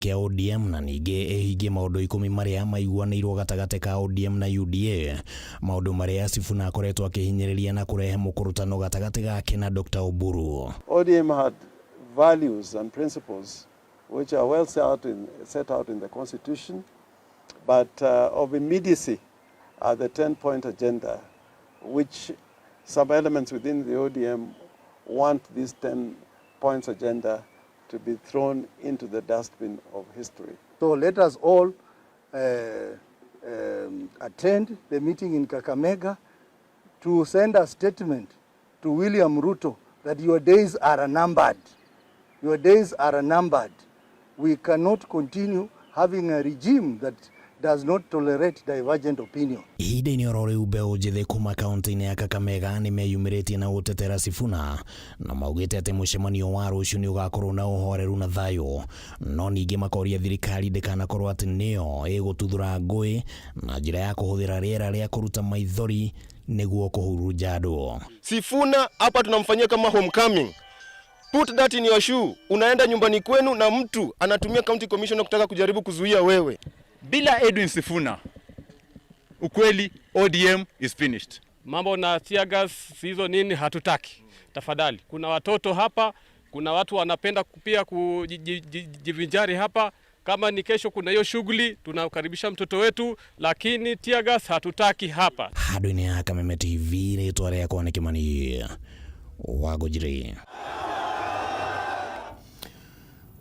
kia ODM na ningĩ ehingie maũndũ 10 marĩa maiguanĩirwo gatagatĩ ka ODM na UDA, maũndũ marĩa Sifuna akoretwo akĩhinyĩrĩria na kũrehe mũkũrũtano gatagatĩ gake na Dr. Oburu. ODM had values and principles which are well set out in the Constitution, but of immediacy are the 10-point agenda, which some elements within the ODM want this 10 points agenda to be thrown into the dustbin of history. So let us all attend the meeting in Kakamega to send a statement to William Ruto that your days are numbered. Your days are numbered. We cannot continue having a regime that does not tolerate divergent opinion. Ihinda-inĩ oro rĩu mbeũ njĩthĩ kuma kaunti-inĩ ya Kakamega nĩmeyumĩrĩtie na gũtetera Sifuna na maugĩte atĩ mũcemanio wa rũciũ nĩ ũgakorwo na ũhoreru na thayũ, no ningĩ makoria thirikari ndĩkanakorwo atĩ nĩyo ĩgũtuthũra ngũĩ na njĩra ya kũhũthĩra rĩera rĩa kũruta maithori nĩguo kũhurunja andũ. Sifuna hapa tunamfanyia kama homecoming. Put that in your shoe. Unaenda nyumbani kwenu na mtu anatumia county commissioner kutaka kujaribu kuzuia wewe. Bila Edwin Sifuna, ukweli ODM is finished. Mambo na tear gas hizo nini hatutaki. Tafadhali. Kuna watoto hapa, kuna watu wanapenda pia kujivinjari hapa. Kama ni kesho kuna hiyo shughuli, tunakaribisha mtoto wetu, lakini tear gas hatutaki hapa. Handũ-inĩ ya Kameme TV rĩtwa rĩakwa nĩ Kĩmani Wangũnjiri.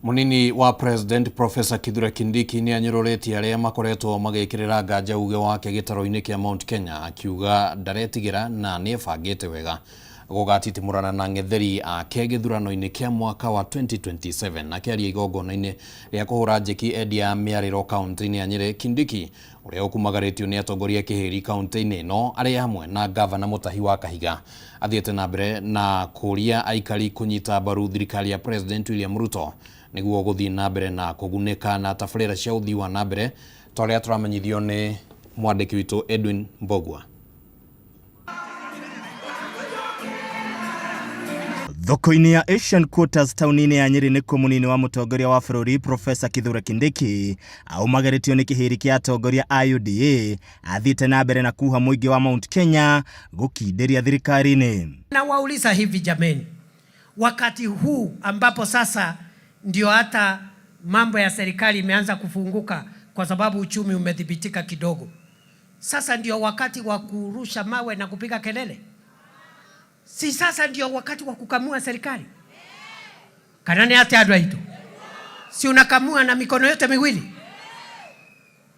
Munini wa President Professor Kithure Kindiki ni anyũrũrĩtie arĩa makoretwo magĩkĩrĩra nganja uge wake gĩtaro-inĩ kĩa Mount Kenya, akiuga ndaretigĩra na nĩebangĩte wega gũgatitimũrana na ng'etheri ake gĩthurano-inĩ kĩa mwaka wa 2027. Akĩaria igongona-inĩ rĩa kũhũra njeki endia mĩarĩro kaunti-inĩ ya Nyeri, Kindiki ũrĩa ũkumagaritio nĩ atongoria kĩhĩri kaunti-inĩ ĩno arĩ hamwe na gavana Mutahi wa Kahiga athiĩte na mbere na kũria aikari kũnyita mbaru thirikari ya President William Ruto nĩguo gũthiĩ na mbere na kũgunĩka na tabarĩra cia ũthii wa na mbere ta ũrĩa tũramenyithio nĩ mwandĩki witũ Edwin Mbogwa. Thoko-inĩ ya Asian Quarters tauni-inĩ ya Nyeri nĩkuo mũnini wa mũtongoria wa bũrũri Professor Kithure Kindiki aumagaritio nĩ kĩhĩri kĩa atongoria a UDA athiĩte na mbere na kuha mũingĩ wa Mount Kenya gũkindĩria thirikari-inĩ. Na wauliza hivi jameni, wakati huu ambapo sasa ndio hata mambo ya serikali imeanza kufunguka kwa sababu uchumi umedhibitika kidogo, sasa ndio wakati wa kurusha mawe na kupiga kelele? Si sasa ndio wakati wa kukamua serikali? Kanani hata adwaito. Si unakamua na mikono yote miwili?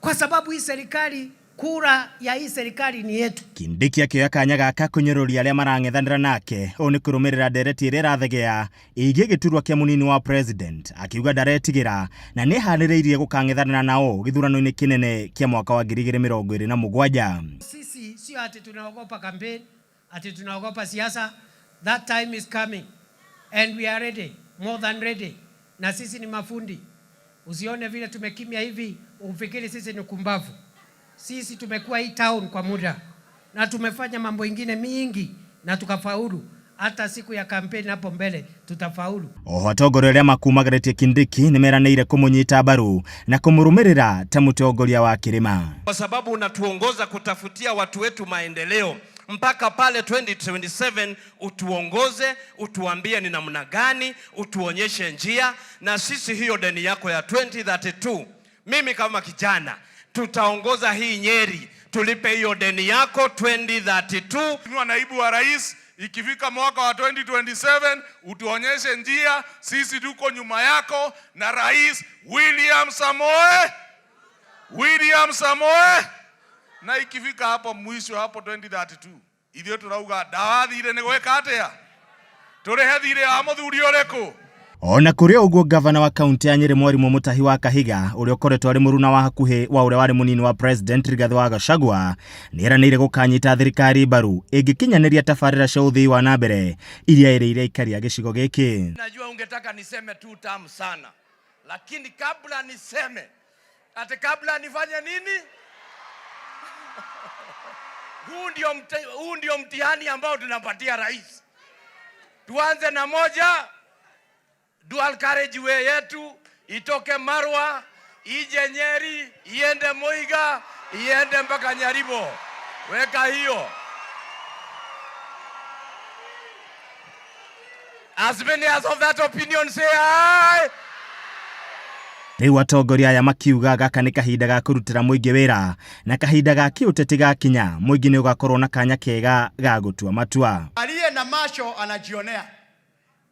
Kwa sababu hii serikali, kura ya hii serikali ni yetu. Kindiki akĩoya kanya gaka kũnyũrũria arĩa marang'ethanĩra nake, ũũ nĩ kũrũmĩrĩra ndereti ĩrĩa ĩrathegea ĩgiĩ gĩturwa kĩa mũnini wa president, akiuga ndaretigĩra na nĩeharĩrĩirie gũkang'ethanĩra nao gĩthurano-inĩ kĩnene kĩa mwaka wa 2027. Sisi sio ati tunaogopa kampeni, ati tunaogopa siasa. That time is coming and we are ready, more than ready. Na sisi ni mafundi. Usione vile tumekimya hivi ufikiri sisi ni kumbavu. Sisi tumekuwa hii town kwa muda na tumefanya mambo ingine mingi na tukafaulu. Hata siku ya kampeni hapo mbele tutafaulu. Oho atongoria arĩa makumagĩrĩtie Kindiki nĩmeranĩire kũmũnyita mbaru na kũmũrũmĩrĩra ta mũtongoria wa kĩrĩma. Kwa sababu unatuongoza kutafutia watu wetu maendeleo mpaka pale 2027, utuongoze, utuambie ni namna gani, utuonyeshe njia, na sisi hiyo deni yako ya 2032, mimi kama kijana tutaongoza hii Nyeri, tulipe hiyo deni yako 2032. Mheshimiwa Naibu wa Rais, ikifika mwaka wa 2027 utuonyeshe njia, sisi tuko nyuma yako na Rais William Samoe. Na ikifika hapo mwisho hapo 2032 ithio turauga ndawathire nĩ gwĩka atĩa, tũrĩhe thirĩ wa mũthuri ũrĩkũ? Ona kũrĩ ũguo gavana wa kaunti ya Nyeri Mwarimũ Mutahi wa Kahiga ũrĩa ũkoretwo arĩ mũruna wa hakuhĩ wa ũrĩa warĩ mũnini wa president Rigathi wa Gachagua nĩeranĩire gũkanyita thirikari mbaru ĩngĩkinyanĩria tabarĩra cia ũthii wa na mbere iria ĩrĩire aikari a gĩcigo gĩkĩ. Najua ungetaka niseme tu tamu sana, lakini kabla niseme kabla nifanye nini? Huu ndio mtihani ambao tunapatia rais. Tuanze na moja, dual carriageway yetu itoke Marwa, ije Nyeri, iende Muiga, iende mpaka Nyaribo. Weka hiyo. As many as of that opinion say aye. Riu atongoria aya makiuga gaka ni kahinda ga kurutira muingi wira na kahinda ga kiuteti gakinya muingi ni ugakorwo na kanya kega ga gutua matua. Aliye na macho anajionea.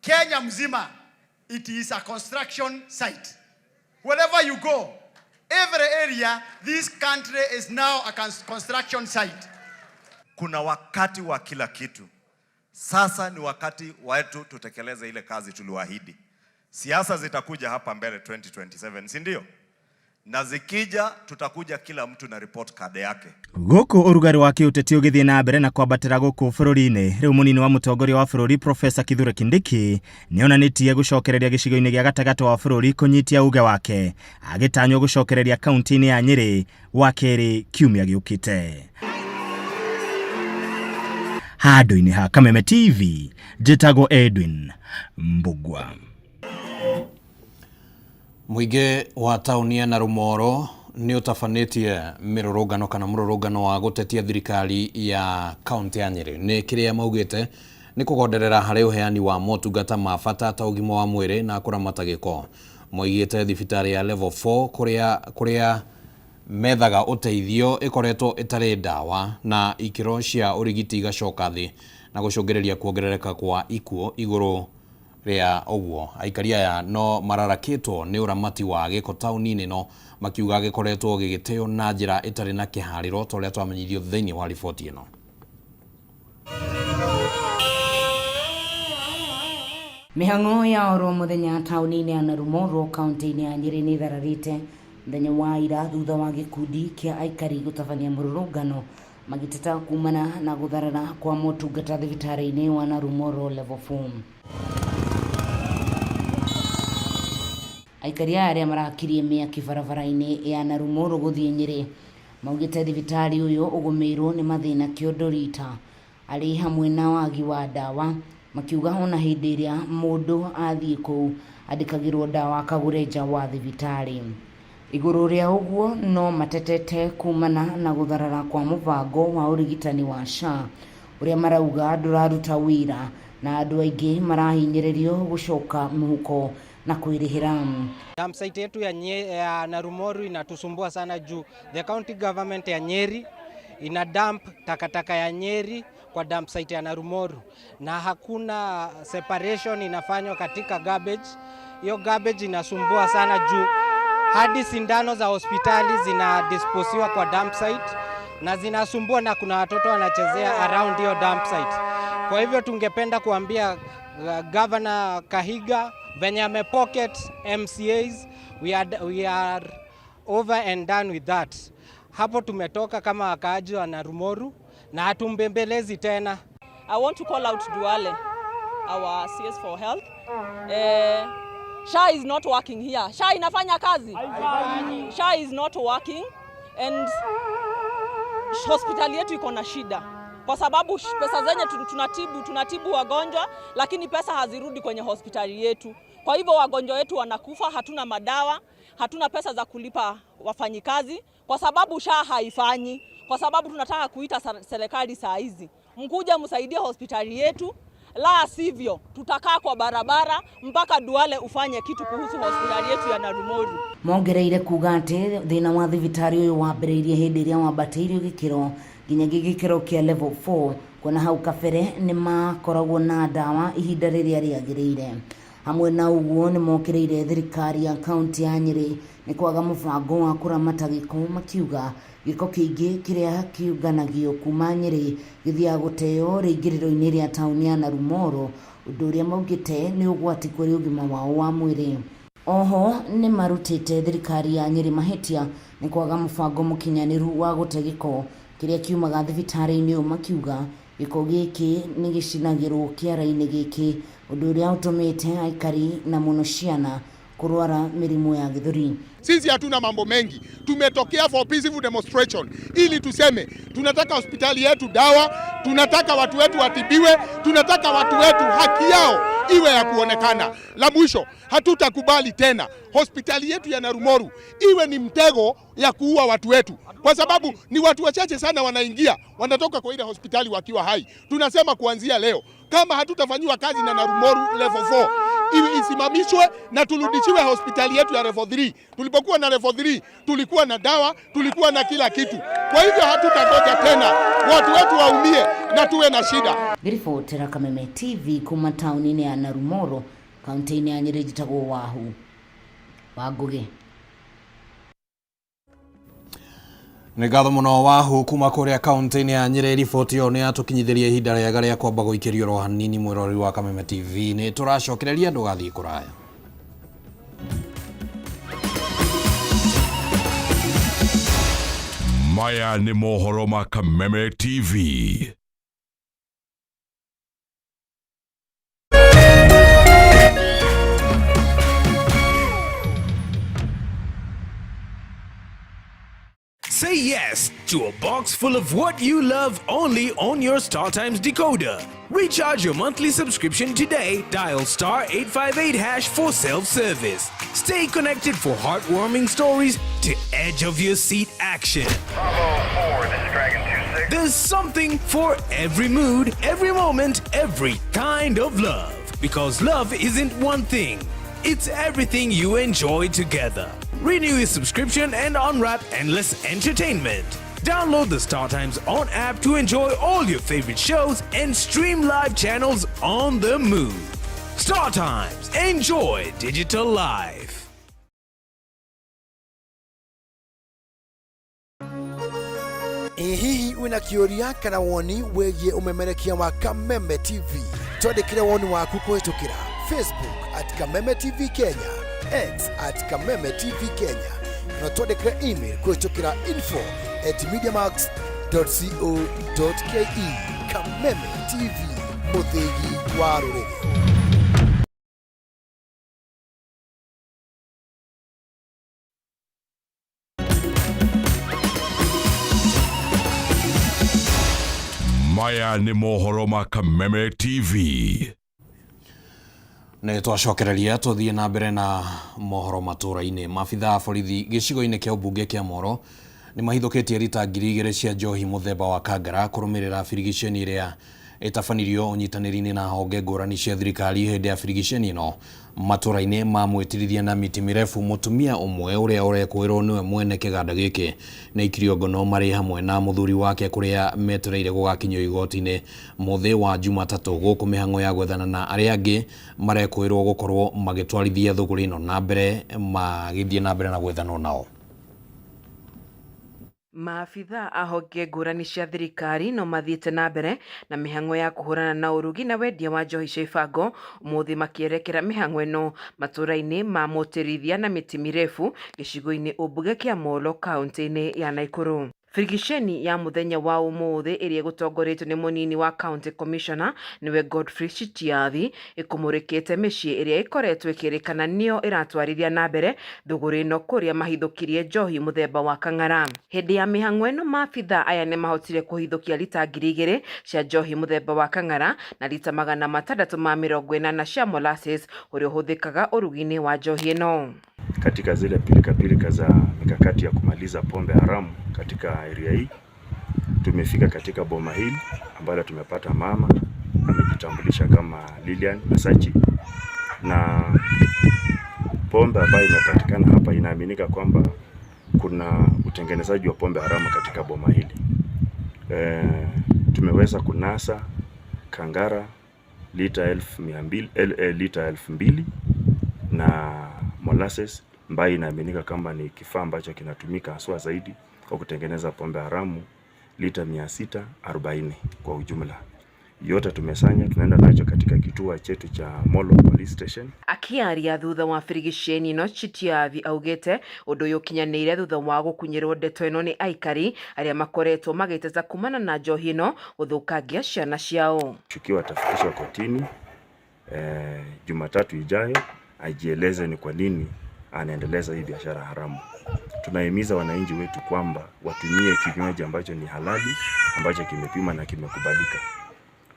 Kenya mzima, it is a construction site. Wherever you go, every area, this country is now a construction site. Kuna wakati wa kila kitu. Sasa ni wakati wetu tutekeleze ile kazi tuliwaahidi. Siasa zitakuja hapa mbele 2027, si ndio? Na zikija tutakuja kila mtu na report card yake. Guku urugari wa kiuteti ugithie na mbere na kwambatira guku bururi-ini, riu munini wa mutongoria wa bururi Profesa Kithure Kindiki nionanitie gucokereria gicigo-ini gia gatagati wa bururi kunyitia uge wake agitanywo gucokereria kaunti-ini ya Nyeri wa keri kiumia giukite. Handu-ini ha Kameme TV, njitagwo Edwin Mbugua. Muingi wa tauni ya Narumoro ni utafanetie mirurungano kana mururungano wa gutetia thirikari ya kaunti ya Nyeri. Ni kiria maugite ni kugonderera hari uheani wa motungata ma bata ta ugima wa mwiri na kuramata giko. Moigite thibitari ya level 4 kuria methaga uteithio ikoretwo itari dawa na ikiro cia urigiti igacoka thi na gucungereria kuongerereka kwa ikuo iguru ria ogwo. Aikaria ya no mararakitwo ni uramati wa giko tauni-ini no makiuga gikoretwo gigiteo na njira itari na kihariro toria twamenyithio thiini wa riboti ino. Mihang'o ya oro muthenya tauni-ini ya Narumoro kaunti-ini ya Nyeri ni thararite muthenya wa ira thutha wa gikundi kia aikari gutabania mururungano magiteta kumana na gutharana kwa motungata thibitari-ini wa Narumoro level 4. Aikari aria marakirie miaki barabara-ini ya Narumoro guthie Nyeri maugite thibitari uyu ugumirwo ni mathina kiondorita ari hamwe na wagi wa dawa, makiuga ona hindi iria mundu athie kuu andikagirwo dawa akagure nja wa thibitari. Iguru ria uguo no matetete kumana na gutharara kwa mubango wa urigitani wa SHA uria marauga nduraruta wira na andu aingi marahinyiririo gucoka muhuko na kuirihira. Site yetu ya Narumoro inatusumbua sana juu the county government ya Nyeri ina dump takataka ya Nyeri kwa dump site ya Narumoro na hakuna separation inafanywa katika garbage. Hiyo garbage inasumbua sana juu hadi sindano za hospitali zinadisposiwa kwa dump site na zinasumbua na kuna watoto wanachezea around hiyo dump site. Kwa hivyo tungependa kuambia Governor Kahiga venye amepocket MCAs, we are over and done with that. Hapo tumetoka kama wakaaji wa Narumoro na hatumbembelezi tena. I want to call out Duale, our CS for health. SHA is not working here. SHA inafanya kazi? SHA is not working and hospitali yetu iko na shida. Kwa sababu pesa zenye tunatibu wagonjwa lakini pesa hazirudi kwenye hospitali yetu. Kwa hivyo wagonjwa wetu wanakufa, hatuna madawa, hatuna pesa za kulipa wafanyikazi kwa sababu SHA haifanyi. Kwa sababu tunataka kuita serikali saa hizi, mkuja msaidie hospitali yetu, la sivyo tutakaa kwa barabara mpaka Duale ufanye kitu kuhusu hospitali yetu ya Narumoro. Mongereire kuga ati thina wa thibitari uyu wambiriirie hindi iria wambatiirio gikiro nginya gikiro kia level 4 kuna hau kabere ni makoragwo na dawa ihinda riria riagirire. Hamwe na uguo ni mokireire thirikari ya kaunti ya Nyeri ni kwaga mubango wa kuramata giko, makiuga giko kiingi kiria kiunganagio kuma Nyeri githia guteo ringiriro-ini ria tauni ya Narumoro, undu uria maugite ni ugwati kuri ugima wao wa mwiri. Oho ni marutite thirikari ya Nyeri mahitia ni kwaga mubango mukinyaniru wa gute giko kiria kiumaga thibitari-ini uyu, makiuga giko giki ni gicinagirwo kiara-ini giki, undu uria utumite aikari na muno ciana kurwara mirimu ya githuri. Sisi hatuna mambo mengi, tumetokea for peaceful demonstration ili tuseme tunataka hospitali yetu dawa, tunataka watu wetu watibiwe, tunataka watu wetu haki yao iwe ya kuonekana. La mwisho, hatutakubali tena hospitali yetu ya Narumoru iwe ni mtego ya kuua watu wetu, kwa sababu ni watu wachache sana wanaingia, wanatoka kwa ile hospitali wakiwa hai. Tunasema kuanzia leo, kama hatutafanyiwa kazi na Narumoru level 4 isimamishwe na turudishiwe hospitali yetu ya level 3. Tulipokuwa na level 3 tulikuwa na dawa, tulikuwa na kila kitu. Kwa hivyo hatutangoja tena watu wetu waumie na tuwe na shida. Ripotera Kameme TV kuma tauni ya Narumoru, kaunti ya Nyeri, jitagwo Wahu Waguge. Nĩ ngatho mũno Wahu kuma kũrĩa kaunti-inĩ ya Nyeri. Riboti ĩyo nĩ yatũkinyithĩria ihinda rĩega rĩa kwamba gũikĩrio ro hanini mwĩrori wa Kameme TV. Nĩ tũracokereria ndũgathiĩ kũraya. Maya nĩ mohoro ma Kameme TV. Say yes to a box full of what you love only on your StarTimes decoder. Recharge your monthly subscription today. Dial *858# for self-service. Stay connected for heartwarming stories to edge of your seat action. Bravo 4, this is Dragon 26. There's something for every mood, every moment, every kind of love. Because love isn't one thing. It's everything you enjoy together. Renew your subscription and unwrap endless entertainment. Download the StarTimes On app to enjoy all your favorite shows and stream live channels on the move. StarTimes. Enjoy digital life. Hihi wina kĩũria kana woni wĩgiĩ umemerekia wa Kameme TV? Twandĩkĩre woni waku kũhĩtũkĩra Facebook @Kameme TV Kenya, X @Kameme TV Kenya, na twandĩkĩre email kũhĩtũkĩra info@mediamax.co.ke. Kameme TV, mũthĩgi wa rũrĩrĩ. Maya nĩ mohoro ma Kameme TV. Nĩ twacokereria tũthiĩ na mbere na mohoro matũra-inĩ. Maabitha a borithi gĩcigo-inĩ kĩa ũmbunge kĩa Moro nĩ mahithũkĩtie rita 2,000 cia njohi mũthemba wa kangara kũrũmĩrĩra birigiceni ĩrĩa ĩtabanirio ũnyitanĩri-inĩ na honge ngũrani cia thirikari hĩndĩ ya birigiceni ĩno. Matũra-inĩ mamwĩtirithia na miti mirefu mũtumia ũmwe ũrĩa ũrekwĩrwo nĩwe mwene kĩganda gĩkĩ na ikirio ngono marĩ hamwe na mũthuri wake kũrĩa metereire gũgakinyio igoti-inĩ mũthĩ wa Jumatatũ gũkũ mĩhang'o ya gwethana na arĩa angĩ marekwĩrwo gũkorwo magĩtwarithia thũgũrĩ ĩno na mbere magĩthiĩ na mbere na gwethanwo nao. Maabitha a honge ngũrani cia thirikari no mathiĩte na mbere na mĩhang'o ya kũhũrana na ũrugi na wendia wa njohi cia ibango, ũmũthĩ makĩerekera mĩhang'o ĩno matũra-inĩ ma Mũtĩrithia na Mĩtĩ Mirefu gĩcigo-inĩ ũmbunge kĩa Molo kaunti-inĩ ya Naikuru. Birigiceni ya mũthenya wa ũmũthĩ ĩrĩa gũtongoretio nĩ mũnini wa county commissioner niwe Godfrey Chitiathi ĩkũmũrĩkĩte mĩciĩ ĩrĩa ĩkoretwo ĩkĩrĩkana nĩyo ĩratwarithia na mbere thũgũrĩ ĩno kũrĩa mahithũkirie njohi mũthemba wa kang'ara. Hĩndĩ ya mĩhang'o ĩno maabitha aya nĩ mahotire kũhithũkia lita 2,000 cia njohi mũthemba wa kang'ara na lita 640 cia molasses ũrĩa ũhũthĩkaga ũrugi-inĩ wa njohi ĩno. Katika zile pilika za mikakati ya kumaliza pombe haramu katika area hii, tumefika katika boma hili ambalo tumepata mama amejitambulisha kama Lilian Masachi, na pombe ambayo imepatikana hapa inaaminika kwamba kuna utengenezaji wa pombe haramu katika boma hili. Tumeweza kunasa kangara lita 2,000 na molasses ambayo inaaminika kama ni kifaa ambacho kinatumika haswa zaidi kwa kutengeneza pombe haramu lita 640 kwa ujumla. Yote tumesanya, tunaenda nacho katika kituo chetu cha Molo Police Station. Akiaria thutha wa birigiceni ĩno Chitiathi augĩte ũndũ ũyũ ũkinyanĩire thutha wa gũkunyĩrwo ndeto ĩno nĩ aikari arĩa makoretwo magĩteta kumana na njohi ĩno gũthũkangia ciana ciao. Mshukiwa atafikishwa kotini Jumatatu ijayo ajieleze ni kwa nini anaendeleza hii biashara haramu. Tunahimiza wananchi wetu kwamba watumie kinywaji ambacho ni halali, ambacho kimepima na kimekubalika.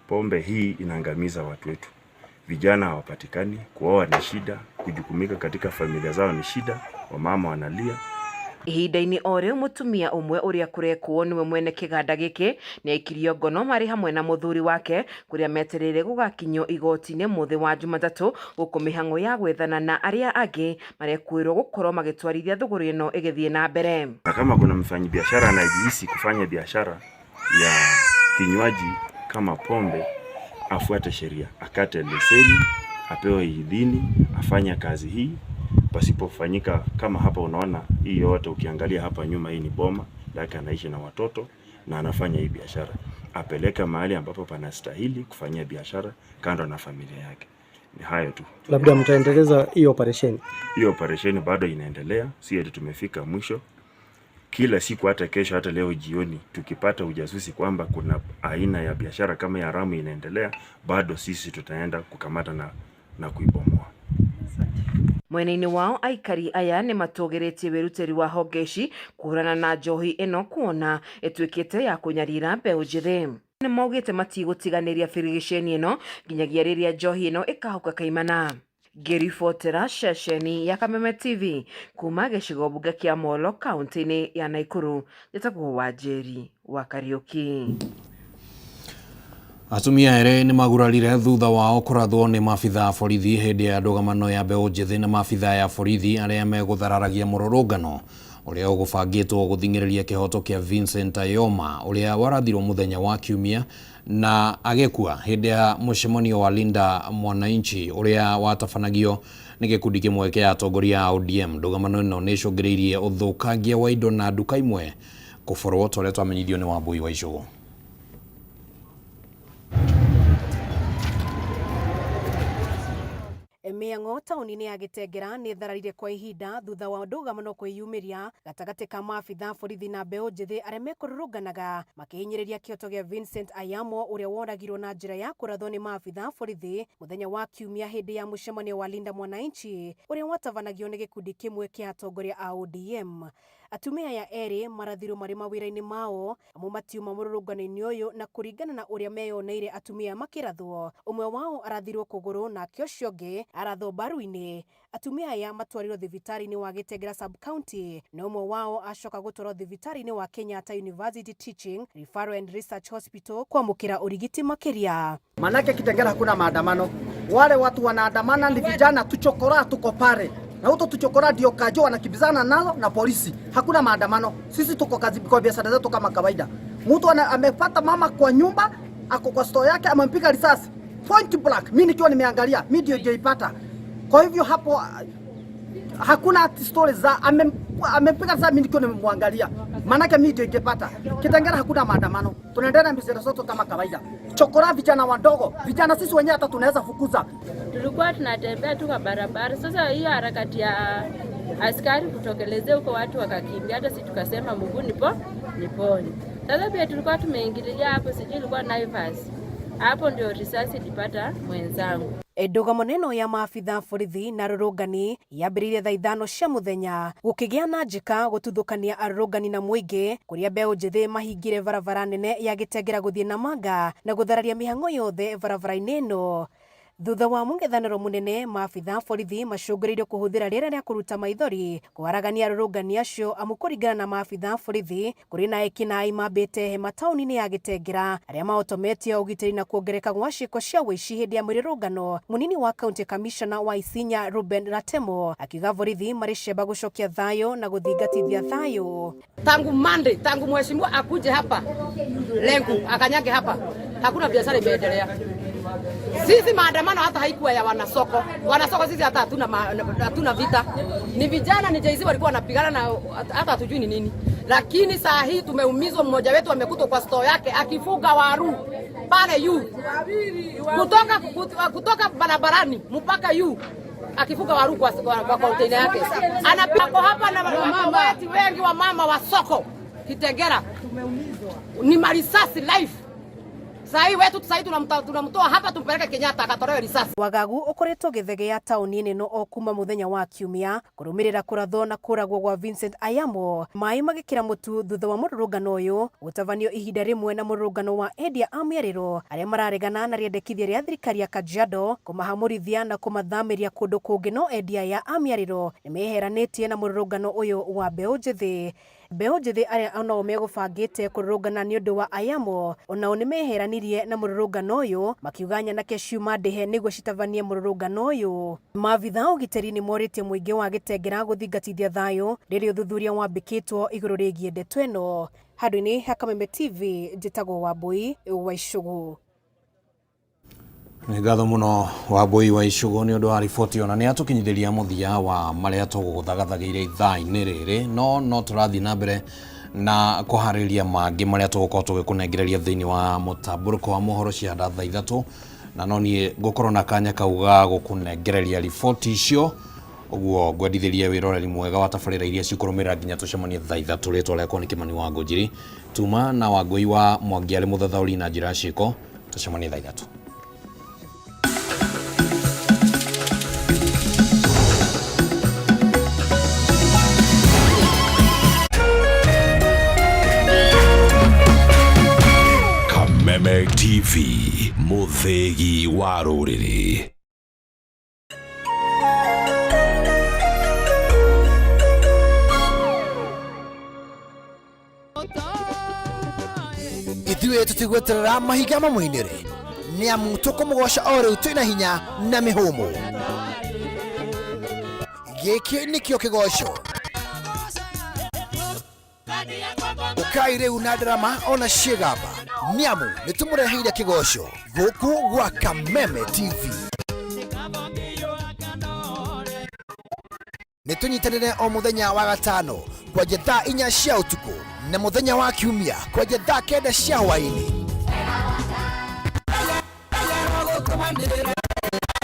Pombe hii inaangamiza watu wetu. vijana hawapatikani, kuoa ni shida, kujukumika katika familia zao ni shida, wamama wanalia. Ihinda-inĩ o rĩu mũtumia ũmwe ũrĩa kũrekwo nĩwe mwene kĩganda gĩkĩ nĩaikirio ngono marĩ hamwe na mũthuri wake kũrĩa metereire gũgakinyio igoti-inĩ mũthĩ wa Jumatatũ gũkũ mĩhang'o ya gwethana na arĩa angĩ marekuĩrwo gũkorwo magĩtwarithia thũgũrĩ ĩno ĩgĩthiĩ na mbere. Kama kuna mfanyabiashara anajihisi kufanya biashara ya kinywaji kama pombe, afuate sheria, akate leseni, apewe idhini, afanye kazi hii. Pasipofanyika kama hapa unaona hii yote, ukiangalia hapa nyuma hii ni boma lake, anaishi na watoto na anafanya hii biashara, apeleka mahali ambapo panastahili kufanyia biashara kando na familia yake. Ni hayo tu. Labda mtaendeleza hii operation? Hii operation bado inaendelea, si eti tumefika mwisho. Kila siku, hata kesho, hata leo jioni, tukipata ujasusi kwamba kuna aina ya biashara kama ya haramu inaendelea, bado sisi tutaenda kukamata na kuibomoa. Mwena-inĩ wao aikari aya nĩ matũgĩrĩtie wĩrutĩri wa honge ici kũhũrana na njohi ĩno kuona ĩtuĩkĩte ya kũnyarira mbeũ njĩthĩ. Nĩ maugĩte matigũtiganĩria birigiceni ĩno nginyagia rĩrĩa njohi ĩno ĩkahuka kaimana. Ngĩribotera ceceni ya Kameme TV kuma gĩcigo mbunge kĩa Molo, kaunti-inĩ ya Nakuru, njĩtagwo Wanjeri wa Kariuki. Atumia ere ni magurarire thutha wao kurathwo ni maabitha a borithi hindi ya ndũgamano ya mbeũ njĩthĩ na maabitha ya borithi arĩa megũthararagia mũrũrũngano ũrĩa ũgũbangĩtwo gũthing'ĩrĩria kĩhoto kĩa Vincent Ayoma ũrĩa warathirwo mũthenya wa Kiumia na agekua hindi ya mũcemanio wa Linda Mwananchi ũrĩa watabanagio nĩ gĩkundi kĩmwe kĩa atongoria a ODM. Ndũgamano ĩno nĩ ĩcũngĩrĩirie ũthũkangia wa indo na nduka imwe kũborwo, ta ũrĩa twamenyithio nĩ Wambui wa Icũgũ. Mĩhang'o taũni-inĩ ya Gĩtengera nĩ thararire kwa ihinda thutha wa ndũgamano kwĩyumĩria gatagatĩ ka maabitha borithi na mbeũ njĩthĩ arĩa mekũrũrũnganaga makĩhinyĩrĩria kĩhoto gĩa Vincent Ayamo ũrĩa woragirwo na njĩra ya kũrathwo nĩ maabitha borithi mũthenya wa Kiumia hindi ya mũcemanio wa Linda Mwananchi ũrĩa watabanagio nĩ gĩkundi kĩmwe kĩa atongoria a ODM. Atumia aya erĩ marathirwo marĩ mawĩra-inĩ mao amwe matiuma mũrũrũngano-inĩ ũyũ, na kũringana na ũrĩa meyoneire atumia makĩrathwo, ũmwe wao arathirwo kũgũrũ nake ũcio ũngĩ arathwo mbaru-inĩ. Atumia aya matwarirwo thibitarĩ-inĩ wa Gĩtengera sub county na ũmwe wao acoka gũtwarwo thibitarĩ-inĩ wa Kenyatta University Teaching Referral and Research Hospital kwamũkĩra ũrigiti makĩria. Manake Kitengera hakuna maandamano, wale watu wanaandamana ni vijana tuchokora, tuko pale na huto tuchokora ndio kajo wanakibizana nalo na polisi. Hakuna maandamano, sisi tuko kazi kwa biashara zetu kama kawaida. Mtu amepata mama kwa nyumba, ako kwa store yake, amempiga risasi point blank, mimi nikiwa nimeangalia, mimi ndio nijeipata. Kwa hivyo hapo hakuna stories za amepiga risasi, mimi nikiwa nimemwangalia, maana mimi ndio ningepata. Kitengera hakuna maandamano, tunaendelea na biashara zetu kama kawaida. Chokora vijana wadogo, vijana sisi wenyewe hata tunaweza fukuza. Tulikuwa tunatembea tu kwa barabara, sasa hiyo harakati ya askari kutokelezea huko watu wakakimbia, hata sisi tukasema Mungu nipone. Sasa pia tulikuwa tumeingilia hapo, sijui ilikuwa Naivas. Hapo ndio risasi ilipata mwenzangu. Ndũgamano ĩno ya maabitha borithi na arũrũngani yambĩrĩirie thaa 5 cia mũthenya, gũkĩgĩa na njĩka gũtuthũkania arũrũngani na mũingĩ, kũrĩa mbeũ njĩthĩ mahingire barabara nene ya Gĩtengera gũthiĩ Namanga na gũthararia mĩhang'o yothe barabara-inĩ ĩno. Thutha wa mũng'ethanĩro mũnene, maabitha borithi macũngĩrĩirio kũhũthĩra rĩera rĩa kũruta maithori kwaragania arũrũngani acio, amu kũringana na maabitha borithi kũrĩ na ekinaĩ mambĩte hema taũni-inĩ ya Gĩtengera arĩa mahotometie ũgitĩri na kuongereka gwa ciĩko cia ũici hĩndĩ ya mĩrũrũngano. Mũnini wa county commissioner wa Isinya Ruben Ratemo akiuga borithi marĩ ciamba gũcokia thayũ na gũthingatithia thayũ. Tangu Monday, tangu mheshimiwa akuje hapa Lenku akanyage hapa, hakuna biashara imeendelea. Sisi maandamano hata haikuwa ya wanasoko. Wanasoko sisi hata hatuna vita. Ni vijana ni JZ walikuwa wanapigana na hata hatujui ni nini. Lakini saa hii tumeumizwa, mmoja wetu amekutwa kwa store yake akifuga waru pale yu. Kutoka barabarani mpaka yu akifuga waru kwa container yake. Anapako hapa na mama wengi wa mama wa soko Kitengera. Ni marisasi life. Sai wetu sai tunamtoa hapa tumpeleke Kenyatta akatolewe risasi. Wagagu ukoretwo githegea tauni no o kuma muthenya wa Kiumia kurumirira kuratho na kuragwo gwa Vincent Ayamo mai magikira mutu thutha wa mururungano uyu gutavanio ihinda rimwe na mururungano wa endia a miariro aria mararegana na riendekithia ria thirikari ya Kajiado kumahamurithia na kumathamiria kundu kungi no endia ya amiariro nimeheranitie na mururungano uyu wa Mbeũ Njĩthĩ aria onao megubangite kururungana ni undu wa Ayamo onao nimeheranirie na mururungano uyu makiuga nyanake ciuma ndihe niguo citavanie mururungano uyu. Maabitha ugiteri ni moritie muingi wa Gitengera guthingatithia thayo riria uthuthuria wambikitwo iguru rigie ndeto ino. Handũ-inĩ ha Kameme TV njĩtagwo Wambui wa Icũgũ. Nĩ ngatho mũno Wambui wa Icũgũ nĩ ũndũ wa riboti ona nĩ atukinyithĩria mũthia wa marĩa tũgũthagathageire ithaa-inĩ rĩrĩ no tũrathiĩ na mbere na kuharĩria mangĩ marĩa tũgũkorwo tũgĩkũnengereria thĩinĩ wa mũtambũrũko wa mohoro cia thaa 3 na no niĩ ngũkorwo na kanya kau ga gũkũnengereria riboti icio. Ũguo ngwendithĩria wĩroreri mwega wa tabarĩra iria cikũrũmĩrĩra nginya tũcemanie thaa 3. Rĩtwa rĩakwa nĩ Kĩmani wa Ngũnjiri. Tuma na Wangũi wa Mwangi arĩ mũthathaũri na njĩra ciĩko. Tũcemanie thaa 3. Kameme TV, mũthĩgi wa rũrĩrĩ. Ithuĩ tũtigweterera mahiga mamũinĩre nĩ amu tũkũmũgoca o rĩu twĩna hinya na mĩhũmũ. Gĩkĩ nĩkĩo kĩgoco ũkai rĩu na ndarama ona ciĩgamba nĩ amu nĩ tũmũreheire kĩgoco gũkũ gwa Kameme TV. Nĩ tũnyitanĩre o mũthenya wa gatano kwanjia thaa 4 cia ũtukũ na mũthenya wa Kiumia kwanjia thaa 9 cia hwaĩ-inĩ.